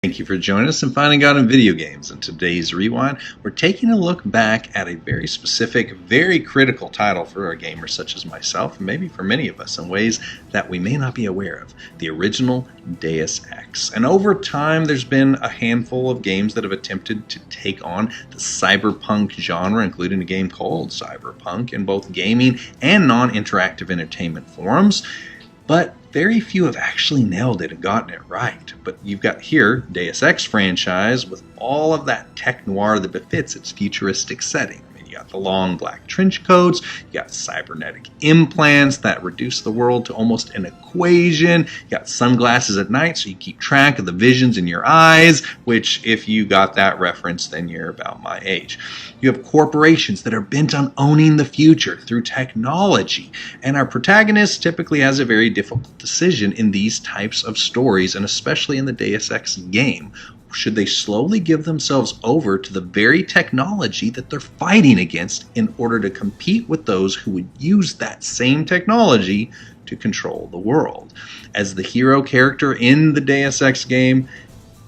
Thank you for joining us in Finding God in Video Games. In today's Rewind, we're taking a look back at a very specific, very critical title for a gamer such as myself, and maybe for many of us in ways that we may not be aware of. The original Deus Ex. And over time, there's been a handful of games that have attempted to take on the cyberpunk genre, including a game called Cyberpunk, in both gaming and non-interactive entertainment forums. But very few have actually nailed it and gotten it right. But you've got here Deus Ex franchise with all of that tech noir that befits its futuristic setting. I mean, you got the long black trench coats, you got cybernetic implants that reduce the world to almost an equation, you got sunglasses at night so you keep track of the visions in your eyes, which if you got that reference, then you're about my age. You have corporations that are bent on owning the future through technology, and our protagonist typically has a very difficult decision in these types of stories, and especially in the Deus Ex game. Should they slowly give themselves over to the very technology that they're fighting against in order to compete with those who would use that same technology to control the world? As the hero character in the Deus Ex game,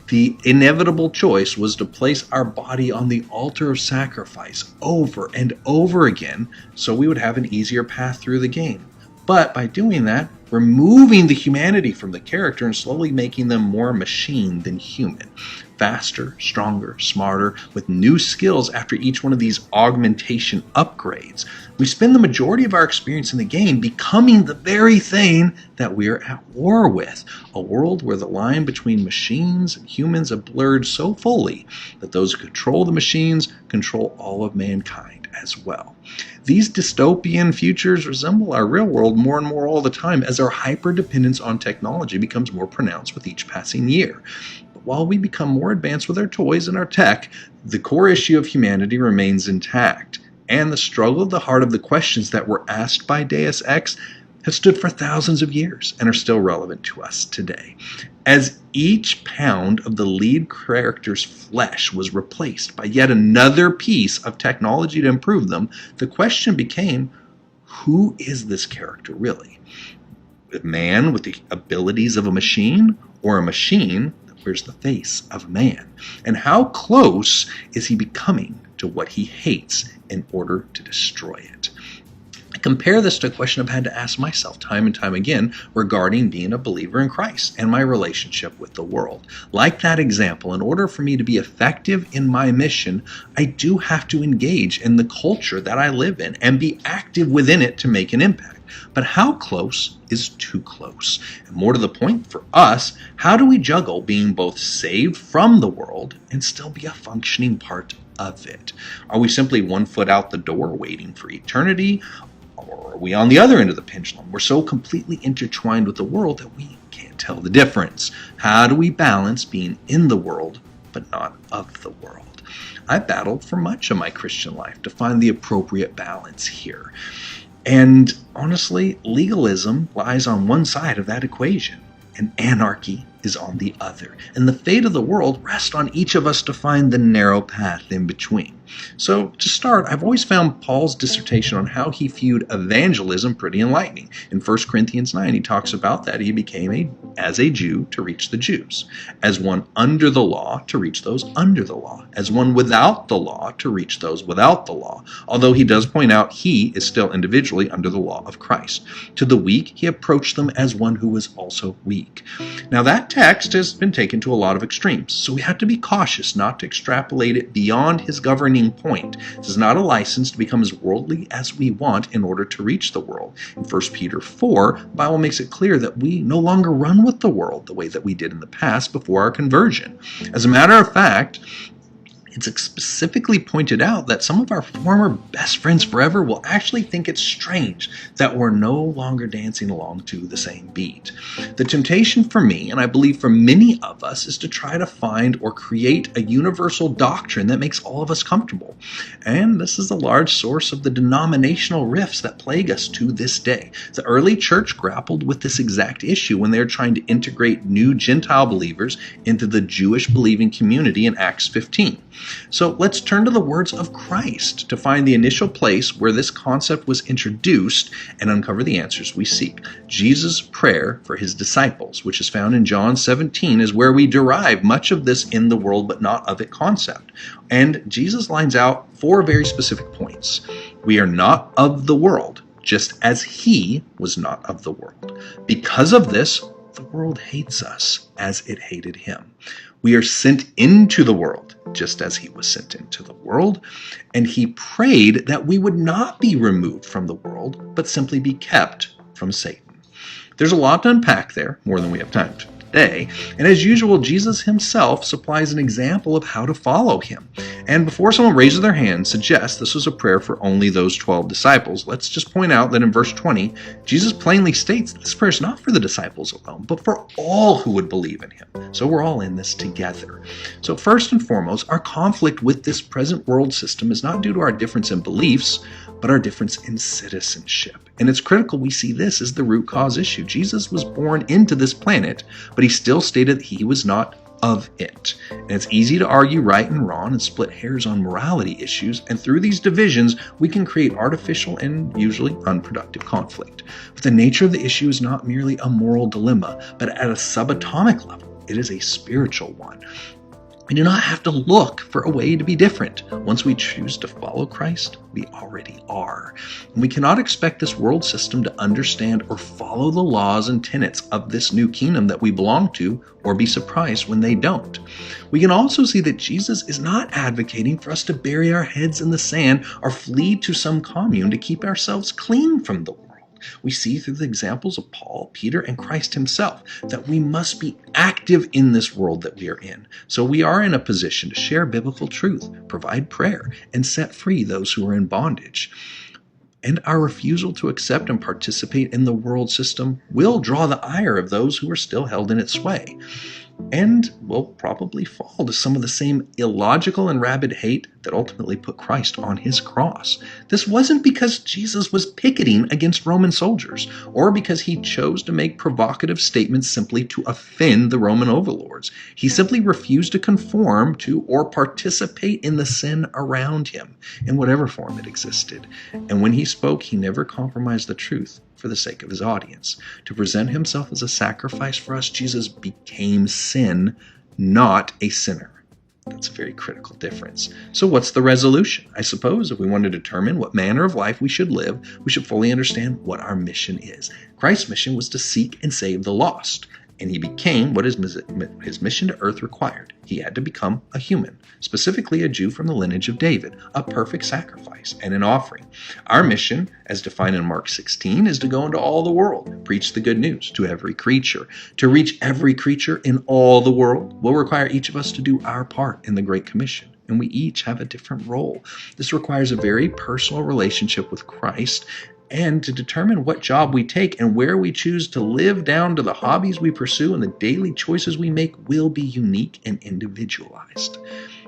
the inevitable choice was to place our body on the altar of sacrifice over and over again so we would have an easier path through the game. But by doing that, removing the humanity from the character and slowly making them more machine than human. Faster, stronger, smarter, with new skills after each one of these augmentation upgrades. We spend the majority of our experience in the game becoming the very thing that we're at war with. A world where the line between machines and humans are blurred so fully that those who control the machines control all of mankind as well. These dystopian futures resemble our real world more and more all the time as our hyper-dependence on technology becomes more pronounced with each passing year. But while we become more advanced with our toys and our tech, the core issue of humanity remains intact. And the struggle at the heart of the questions that were asked by Deus Ex have stood for thousands of years and are still relevant to us today. As each pound of the lead character's flesh was replaced by yet another piece of technology to improve them, the question became, who is this character really? A man with the abilities of a machine, or a machine that wears the face of a man? And how close is he becoming to what he hates in order to destroy it? I compare this to a question I've had to ask myself time and time again regarding being a believer in Christ and my relationship with the world. Like that example, in order for me to be effective in my mission, I do have to engage in the culture that I live in and be active within it to make an impact. But how close is too close? And more to the point for us, how do we juggle being both saved from the world and still be a functioning part of it? Are we simply one foot out the door waiting for eternity? Or are we on the other end of the pendulum? We're so completely intertwined with the world that we can't tell the difference. How do we balance being in the world but not of the world? I've battled for much of my Christian life to find the appropriate balance here. And honestly, legalism lies on one side of that equation, and anarchy is on the other. And the fate of the world rests on each of us to find the narrow path in between. So to start, I've always found Paul's dissertation on how he viewed evangelism pretty enlightening. In 1 Corinthians 9, he talks about that he became as a Jew to reach the Jews, as one under the law to reach those under the law, as one without the law to reach those without the law, although he does point out he is still individually under the law of Christ. To the weak, he approached them as one who was also weak. Now that text has been taken to a lot of extremes, so we have to be cautious not to extrapolate it beyond his governing point. This is not a license to become as worldly as we want in order to reach the world. In 1 Peter 4, the Bible makes it clear that we no longer run with the world the way that we did in the past before our conversion. As a matter of fact, it's specifically pointed out that some of our former best friends forever will actually think it's strange that we're no longer dancing along to the same beat. The temptation for me, and I believe for many of us, is to try to find or create a universal doctrine that makes all of us comfortable. And this is a large source of the denominational rifts that plague us to this day. The early church grappled with this exact issue when they were trying to integrate new Gentile believers into the Jewish believing community in Acts 15. So let's turn to the words of Christ to find the initial place where this concept was introduced and uncover the answers we seek. Jesus' prayer for his disciples, which is found in John 17, is where we derive much of this in the world but not of it concept. And Jesus lines out 4 very specific points. We are not of the world, just as he was not of the world. Because of this, the world hates us as it hated him. We are sent into the world, just as he was sent into the world. And he prayed that we would not be removed from the world, but simply be kept from Satan. There's a lot to unpack there, more than we have time to today. And as usual, Jesus himself supplies an example of how to follow him. And before someone raises their hand and suggests this was a prayer for only those 12 disciples, let's just point out that in verse 20, Jesus plainly states that this prayer is not for the disciples alone, but for all who would believe in him. So we're all in this together. So first and foremost, our conflict with this present world system is not due to our difference in beliefs, but our difference in citizenship. And it's critical we see this as the root cause issue. Jesus was born into this planet, but he still stated that he was not of it. And it's easy to argue right and wrong and split hairs on morality issues, and through these divisions, we can create artificial and usually unproductive conflict. But the nature of the issue is not merely a moral dilemma, but at a subatomic level, it is a spiritual one. We do not have to look for a way to be different. Once we choose to follow Christ, we already are. And we cannot expect this world system to understand or follow the laws and tenets of this new kingdom that we belong to, or be surprised when they don't. We can also see that Jesus is not advocating for us to bury our heads in the sand or flee to some commune to keep ourselves clean from the world. We see through the examples of Paul, Peter, and Christ himself that we must be active in this world that we are in. So we are in a position to share biblical truth, provide prayer, and set free those who are in bondage. And our refusal to accept and participate in the world system will draw the ire of those who are still held in its sway, and will probably fall to some of the same illogical and rabid hate that ultimately put Christ on his cross. This wasn't because Jesus was picketing against Roman soldiers, or because he chose to make provocative statements simply to offend the Roman overlords. He simply refused to conform to or participate in the sin around him, in whatever form it existed. And when he spoke, he never compromised the truth for the sake of his audience. To present himself as a sacrifice for us, Jesus became sin, not a sinner. That's a very critical difference. So what's the resolution? I suppose if we want to determine what manner of life we should live, we should fully understand what our mission is. Christ's mission was to seek and save the lost, and he became what his mission to earth required. He had to become a human, specifically a Jew from the lineage of David, a perfect sacrifice and an offering. Our mission, as defined in Mark 16, is to go into all the world, preach the good news to every creature. To reach every creature in all the world will require each of us to do our part in the Great Commission, and we each have a different role. This requires a very personal relationship with Christ, and to determine what job we take and where we choose to live down to the hobbies we pursue and the daily choices we make will be unique and individualized.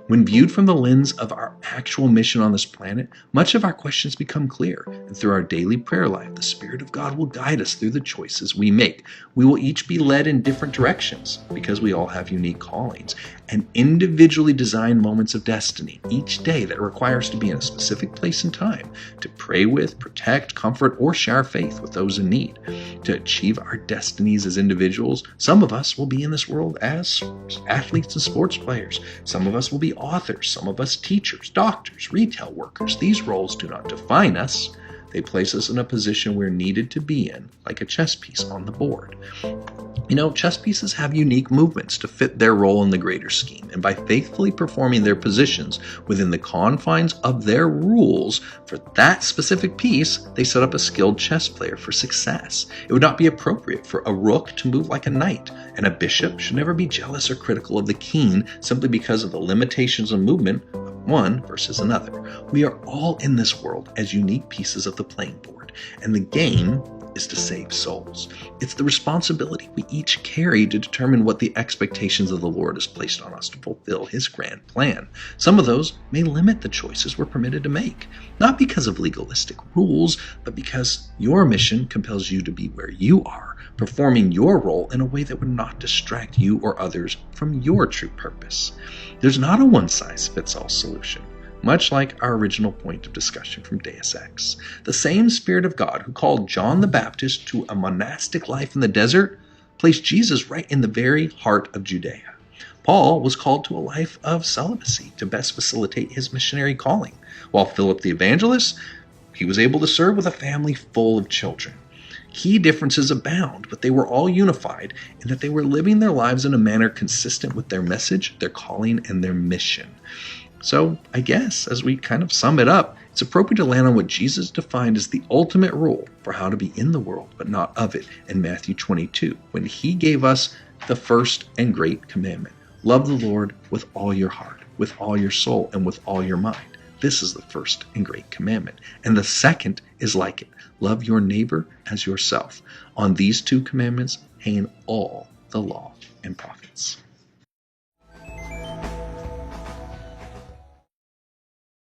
When viewed from the lens of our actual mission on this planet, much of our questions become clear, and through our daily prayer life, the Spirit of God will guide us through the choices we make. We will each be led in different directions because we all have unique callings and individually designed moments of destiny each day that require us to be in a specific place and time to pray with, protect, comfort, or share faith with those in need. To achieve our destinies as individuals, some of us will be in this world as athletes and sports players. Some of us will be authors, some of us teachers, doctors, retail workers. These roles do not define us. They place us in a position we're needed to be in, like a chess piece on the board. You know, chess pieces have unique movements to fit their role in the greater scheme, and by faithfully performing their positions within the confines of their rules for that specific piece, they set up a skilled chess player for success. It would not be appropriate for a rook to move like a knight, and a bishop should never be jealous or critical of the king simply because of the limitations of movement of one versus another. We are all in this world as unique pieces of the playing board, and the game is to save souls. It's the responsibility we each carry to determine what the expectations of the Lord has placed on us to fulfill His grand plan. Some of those may limit the choices we're permitted to make, not because of legalistic rules, but because your mission compels you to be where you are, performing your role in a way that would not distract you or others from your true purpose. There's not a one-size-fits-all solution. Much like our original point of discussion from Deus Ex. The same Spirit of God who called John the Baptist to a monastic life in the desert placed Jesus right in the very heart of Judea. Paul was called to a life of celibacy to best facilitate his missionary calling, while Philip the evangelist, he was able to serve with a family full of children. Key differences abound, but they were all unified in that they were living their lives in a manner consistent with their message, their calling, and their mission. So I guess as we kind of sum it up, it's appropriate to land on what Jesus defined as the ultimate rule for how to be in the world, but not of it, in Matthew 22, when He gave us the first and great commandment. Love the Lord with all your heart, with all your soul, and with all your mind. This is the first and great commandment. And the second is like it. Love your neighbor as yourself. On these two commandments hang all the law and prophets.